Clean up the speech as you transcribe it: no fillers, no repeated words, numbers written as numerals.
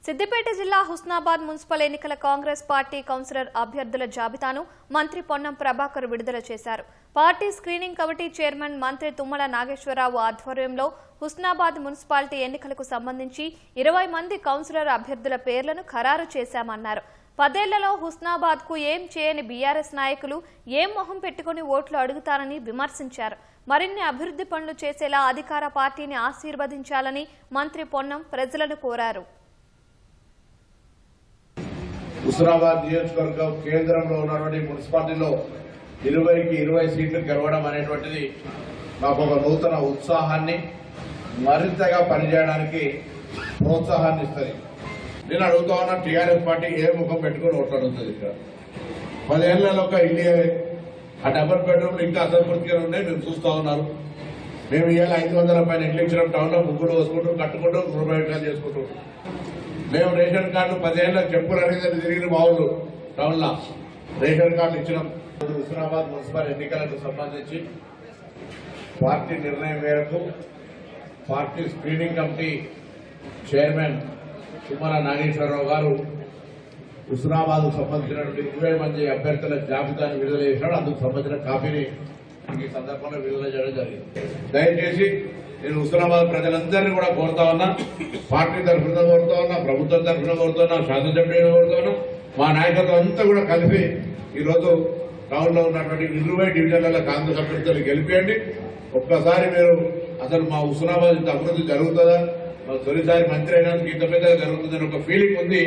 సిద్దిపేట జిల్లా హుస్నాబాద్ మున్సిపల్ ఎన్నికల Congress party councillor అభ్యర్థుల జాబితాను మంత్రి పొన్నం ప్రభాకర్ విడుదల చేశారు. పార్టీ స్క్రీనింగ్ కమిటీ చైర్మన్ మంత్రి తుమ్మల నాగేశ్వరరావు ఆధ్వర్యంలో హుస్నాబాద్ మున్సిపాలిటీ ఎన్నికలకు సంబంధించి 20 మంది కౌన్సిలర్ అభ్యర్థుల పేర్లను ఖరారు చేశామన్నారు. 10 ఏళ్లలో హుస్నాబాద్ కు ఏం చేయని బీఆర్ఎస్ నాయకులు ఏం మొహం పెట్టుకుని ఓట్లు అడుగుతారని విమర్శించారు. మరిన్ని అభివృద్ధి పనులు చేసేలా అధికార పార్టీని ఆశీర్వదించాలని మంత్రి పొన్నం ప్రజలను కోరారు. హుస్నాబాద్ నియోజకవర్గం కేంద్రంలో ఉన్నటువంటి మున్సిపాలిటీలో 20కి 20 సీట్లు గెలవడం అనేటువంటిది మాకు ఒక నూతన ఉత్సాహాన్ని, మరింతగా పనిచేయడానికి ప్రోత్సాహాన్ని ఇస్తుంది. నేను అడుగుతా ఉన్న టీఆర్ఎస్ పార్టీ ఏ ముఖం పెట్టుకుని ఓట్లు అడుగుతుంది. ఇక్కడ 10 ఏళ్లలో ఒక ఇల్లు, ఆ డబుల్ బెడ్రూమ్లు ఇంకా అసంపూర్తిగా ఉన్నాయి. మీరు చూస్తా ఉన్నారు. మేము ఇవాళ 500 పైన ఇండ్లు ఇచ్చిన టౌన్లో ముగ్గురు వేసుకుంటూ కట్టుకుంటూ గృహప్రవేశాలు చేసుకుంటూ, మేము రేషన్ కార్డు 10 ఏళ్ళ చెప్పులు అనేది తిరిగిన మావులు టౌన్లో రేషన్ కార్డు ఇచ్చినాం. హుస్నాబాద్ మున్సిపల్ ఎన్నికలకు సంబంధించి పార్టీ నిర్ణయం మేరకు party screening committee chairman Tummala Nageswara Rao గారు హుస్నాబాద్ సంబంధించినటువంటి 20 మంది అభ్యర్థుల జాబితాను విడుదల చేశాడు. అందుకు సంబంధించిన కాపీని ఈ సందర్భంలో విడుదల చేయడం జరిగింది. దయచేసి నేను హుస్నాబాద్ ప్రజలందరినీ కూడా కోరుతా ఉన్నా, పార్టీ తరఫున కోరుతా ఉన్నా, ప్రభుత్వం తరఫున కోరుతున్నా, శాసనసభ్యులు కోరుతున్నా, మా నాయకత్వం అంతా కూడా కలిపి ఈరోజు టౌన్ లో ఉన్నటువంటి 20 డివిజన్లలో కాంగ్రెస్ అభ్యర్థులు గెలిపేయండి. ఒక్కసారి మీరు అసలు మా హుస్నాబాద్ ఇంత అభివృద్ధి జరుగుతుందా, తొలిసారి మంత్రి అయినందుకు ఇంత పెద్దగా జరుగుతుందని ఒక ఫీలింగ్ ఉంది.